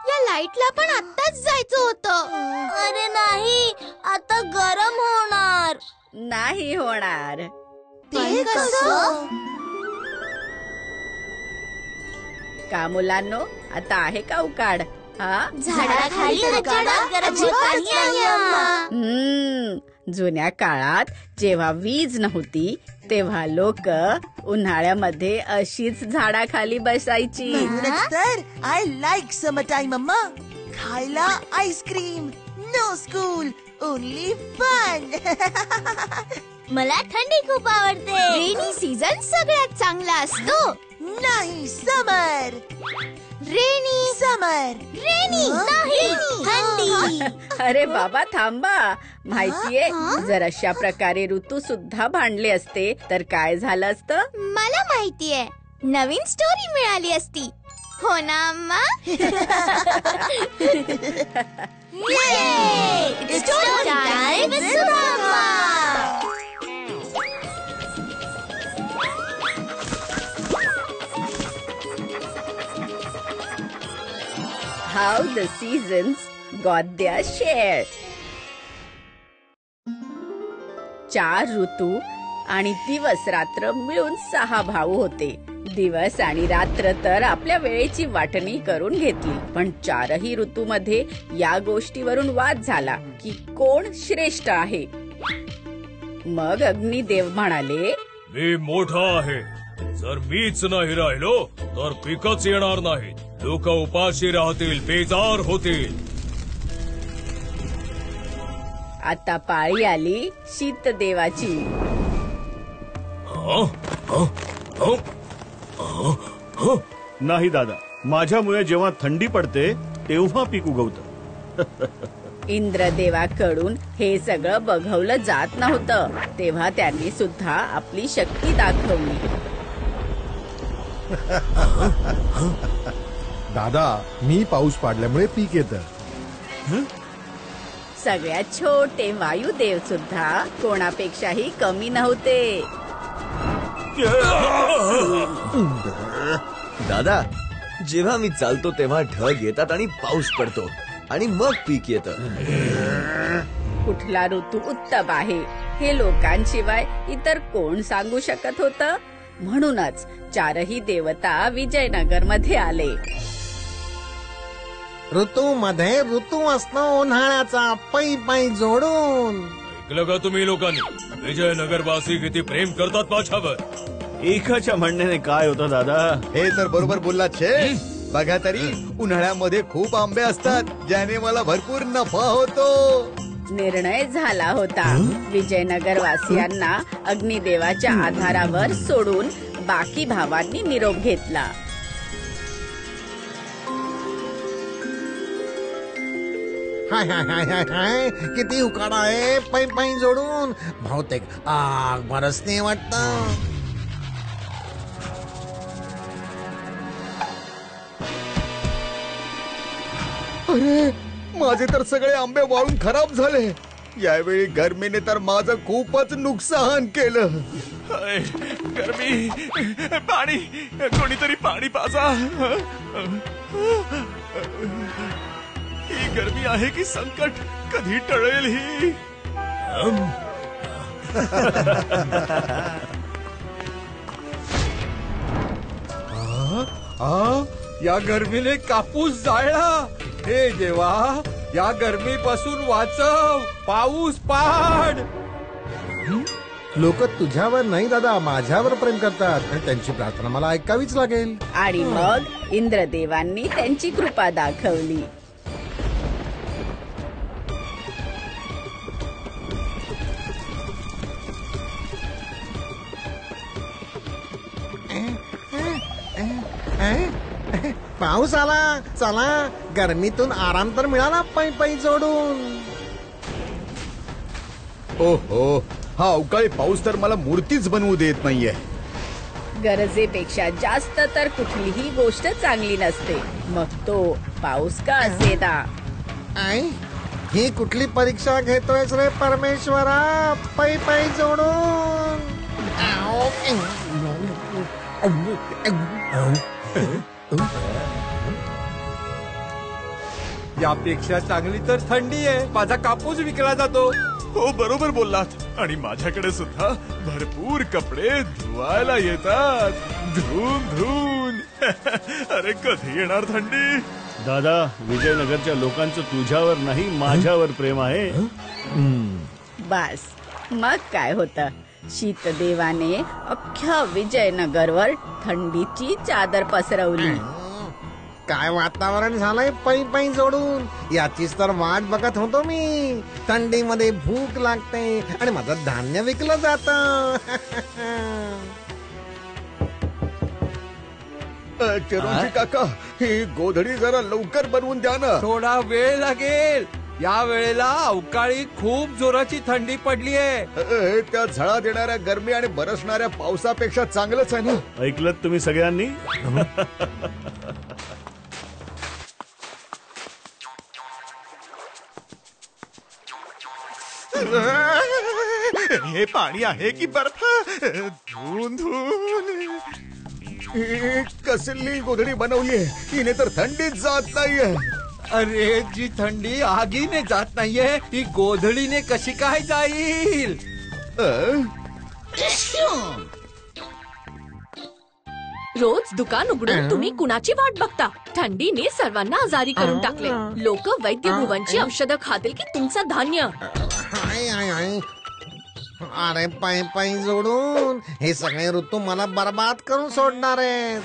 या लाईटला पण आत्ताच जायचं होतं. अरे नाही, आता गरम होणार. नाही होणार. ते कसं? का मुलांनो, आता आहे का उकाड? हा, झाडाखाली अजिबात नाही अम्मा. जुन्या काळात जेव्हा वीज नव्हती तेव्हा लोक उन्हाळ्यामध्ये अशीच झाडाखाली बसायची. म्हणूनच तर आय लाईक समर टाइम अम्मा. खायला ice cream, no school, only fun. मला थंडी खूप आवडते. रेनी सीझन सगळ्यात चांगला असतो. नाही समर, रेनी समर. रेनी नाही, थंडी. अरे बाबा थांबा. माहितीये, जर अशा प्रकारे ऋतू सुद्धा भांडले असते तर काय झालं असतं? मला माहितीये, नवीन स्टोरी मिळाली असती. हो ना अम्मा? It's story time with Sudhamma. How the seasons got their share. 4 ऋतू आणि दिवस रात्र मिळून 6 भाऊ होते. दिवस आणि रात्र तर आपल्या वेळेची वाटणी करून घेतली, पण 4ही ऋतूमध्ये या गोष्टीवरून वाद झाला की कोण श्रेष्ठ आहे. मग अग्निदेव म्हणाले, मी मोठा आहे. जर मीच नाही राहिलो तर पिकच येणार नाही. लोक उपाशी राहतील, बेजार होतील. आता पाळी आली शीतदेवाची. नाही दादा, माझ्यामुळे जेव्हा थंडी पडते तेव्हा पीक उगवतं. इंद्रदेवाकडून हे सगळं बघवलं जात नव्हतं, तेव्हा त्यांनी सुद्धा आपली शक्ती दाखवली. दादा, मी पाऊस पाडल्यामुळे पीक येतं. सगळ्यात छोटे वायुदेव सुद्धा कोणापेक्षाही कमी नव्हते. दादा, जेव्हा मी चालतो तेव्हा ढग येतात आणि पाऊस पडतो आणि मग पीक येतं. कुठला ऋतू उत्तम आहे हे लोकांशिवाय इतर कोण सांगू शकत होतं? म्हणूनच 4ही देवता विजयनगर मध्ये आले. ऋतू मध्ये ऋतू असतो उन्हाळ्याचा, पै पै जोडून. ऐकलं का तुम्ही लोकांनी? विजयनगरवासी किती प्रेम करतात माझ्यावर. एकाच्या म्हणण्याने काय होतं दादा? हे तर बरोबर बोललात शे. बघा तरी, उन्हाळ्यामध्ये खूप आंबे असतात ज्याने मला भरपूर नफा होतो. निर्णय झाला होता. विजयनगर वासियांना अग्निदेवाच्या आधारावर सोडून बाकी भावांनी निरोप घेतला. हाय हाय हाय हाय हाय, किती उकाडा आहे. पै पै जोडून बहुतेक आग बरसते वाटतं. अरे, माझे तर सगळे आंबे वाळून खराब झाले. यावेळी गर्मीने तर माझं खूपच नुकसान केलं. गरमी, पाणी, कोणीतरी पाणी पाजा. ही गर्मी आहे की संकट? कधी टळेल ही? या गर्मीने कापूस जाळला. हे देवा, या गर्मीपासून वाचव. पाऊस पाड. लोक तुझ्यावर नाही दादा, माझ्यावर प्रेम करतात आणि त्यांची प्रार्थना मला ऐकावीच लागेल. आणि मग इंद्रदेवांनी त्यांची कृपा दाखवली. पाऊस आला. चला, गरमीतून आराम तर मिळाला पै पै जोडून. ओहो, हा अवकाळी पाऊस तर मला मूर्तीच बनवू देत नाहीये. गरजेपेक्षा जास्त तर कुठलीही गोष्ट चांगली नसते, मग तो पाऊस का असेना. आई, ही कुठली परीक्षा घेतोयस रे परमेश्वरा, पै पै जोडून. यापेक्षा चांगली तर थंडी आहे. माझा कापूस विकला जातो. हो, बरोबर बोललात. आणि माझ्याकडे सुद्धा भरपूर कपडे धुवायला येतात, धुवून धुवून. अरे कधी येणार थंडी? दादा, विजयनगरच्या लोकांचं तुझ्यावर नाही माझ्यावर प्रेम आहे. बस, मग काय होतं, शीतदेवाने अख्ख्या विजयनगरवर थंडीची चादर पसरवली. काय वातावरण झालंय पै पै जोडून. याचीच तर वाट बघत होतो मी. थंडीमध्ये भूक लागते आणि माझं धान्य विकलं जातं. चिरोजी काका, ही गोधडी जरा लवकर बनवून द्या ना. थोडा वेळ लागेल. या वेळेला अवकाळी खूप जोराची थंडी पडली आहे. त्या झळा देणाऱ्या गरमी आणि बरसणाऱ्या पावसापेक्षा चांगलंच आहे ना. ऐकलत तुम्ही सगळ्यांनी? हे पाणी आहे की बर्फ? धुवून धुवून. कसली गोधडी बनवलीये, हिने तर थंडीच जात नाहीये. अरे, जी थंडी आगीने जात नाहीये, ती गोधडीने कशी काय जाईल? रोज दुकान उघडून तुम्ही कुणाची वाट बघता? थंडीने सर्वांना आजारी करून टाकले. लोक वैद्य भुवनची औषधं खातील की तुमचं धान्य? अरे पै पै जोडून, हे सगळे ऋतू मला बर्बाद करून सोडणार आहेत.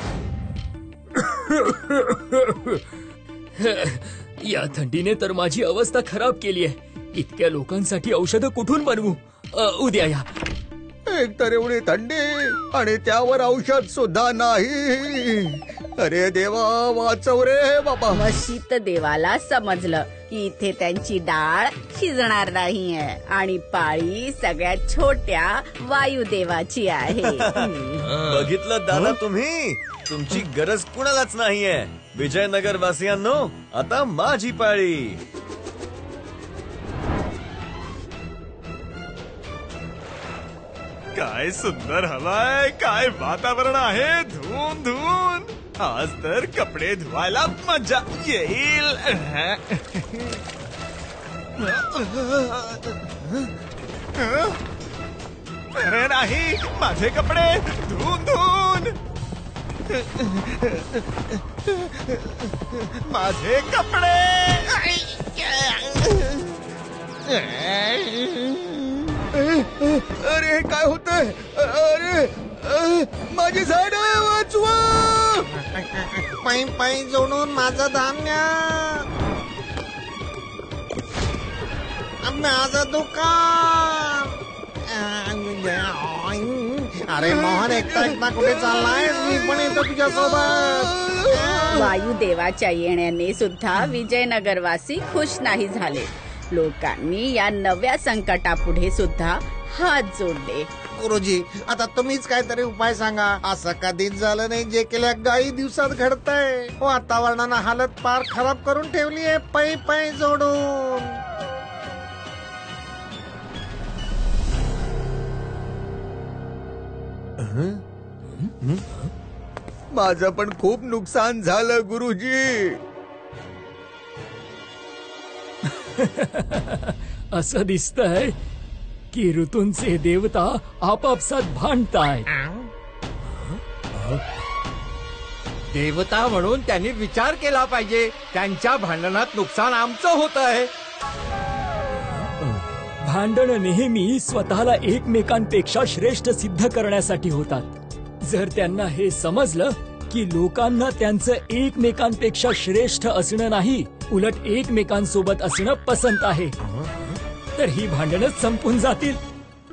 या थंडीने तर माझी अवस्था खराब केली आहे. इतक्या लोकांसाठी औषधं कुठून बनवू? उद्या या. एक तर एवढी थंडी आणि त्यावर औषध सुद्धा नाही. अरे देवा, वाचव रे बाबा. मग शीतदेवाला समजलं की इथे त्यांची डाळ शिजणार नाहीये आणि पाळी सगळ्यात छोट्या वायुदेवाची आहे. बघितलं दादा तुम्ही, तुमची गरज कुणालाच नाहीये. विजयनगर वासियांनो, आता माझी पाळी. काय सुंदर हवाय, काय वातावरण आहे. धुवून धुवून आज तर कपडे धुवायला मजा येईल. अरे नाही, माझे कपडे धुवून धुवून. माझे कपडे. अरे काय होतंय? अरे माझी झाडं वाचवा. पै पै जोडून माझं धान्य, माझं दुकान. अरे मोहन, एकटा एकटा कुठे चाललाय? मी पण येतो तुझ्या सोबत. वायुदेवाच्या येण्याने सुद्धा विजयनगरवासी खुश नाही झाले. लोकांनी या नव्या संकटापुढे सुद्धा हात जोडले. गुरुजी, आता तुम्हीच काहीतरी उपाय सांगा. असं कधीच झालं नाही जे गेल्या काही दिवसात घडतंय. वातावरणानं हालत पार खराब करून ठेवली आहे पै पै जोडून. माझं पण खूप नुकसान झालं गुरुजी. असं दिसतंय की ऋतूंचे देवता आपापसात भांडतायत. देवता म्हणून त्यांनी विचार केला पाहिजे. त्यांच्या भांडणात नुकसान आमचं होत आहे. भांडण नेहमी स्वतःला एकमेकांपेक्षा श्रेष्ठ सिद्ध करण्यासाठी होतात. जर त्यांना हे समजलं की लोकांना त्यांचं एकमेकांपेक्षा श्रेष्ठ असणं नाही, उलट एकमेकांसोबत असणं पसंत आहे, तर ही भांडणच संपून जातील.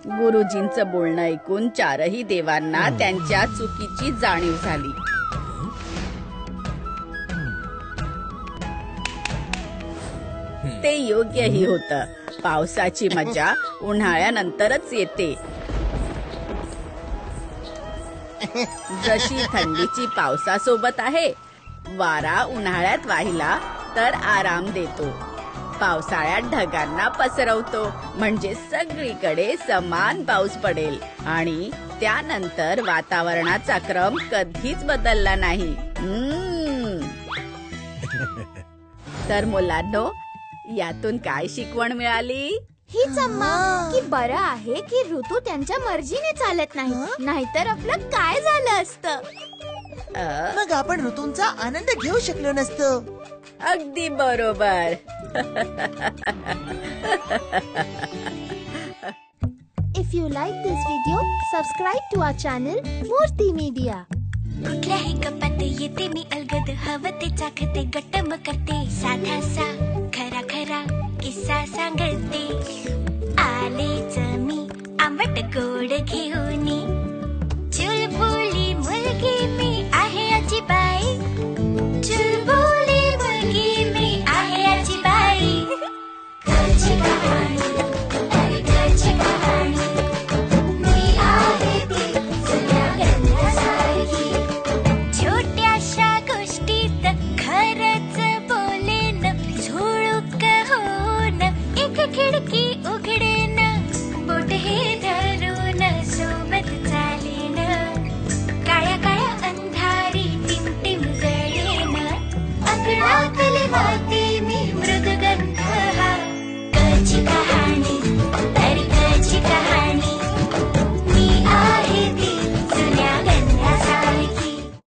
गुरुजींचं बोलणं ऐकून चारही देवांना त्यांच्या चुकीची जाणीव झाली. ते योग्यही होतं. पावसाची मजा उन्हाळ्यानंतरच येते. जशी थंडीची पावसासोबत आहे, वारा उन्हाळ्यात वाहिला तर आराम देतो. पावसाळ्यात ढगांना पसरवतो, म्हणजे सगळीकडे समान पाऊस पडेल आणि त्यानंतर वातावरणाचा क्रम कधीच बदलला नाही. तर मुलांनो, यातून काय शिकवण मिळाली? हीच अम्मा, की बरं आहे की ऋतू त्यांच्या मर्जीने चालत नाही, नाहीतर आपलं काय झालं असतं. मग आपण ऋतूंचा आनंद घेऊ शकलो नसतो. अगदी बरोबर. If you like this video, subscribe to our channel Murthy Media. कुठल्याही कपात येते मी अलगद, हवं ते चाखते, गट्टम करते, साधासा खरा खरा किस्सा सांगते. आलेच मी आंबट गोड घेऊन, चुलबुली मुलगी मी आहे आजीबाई. चुलबुली मुलगी मी आहे आजीबाई. घरची कहाणी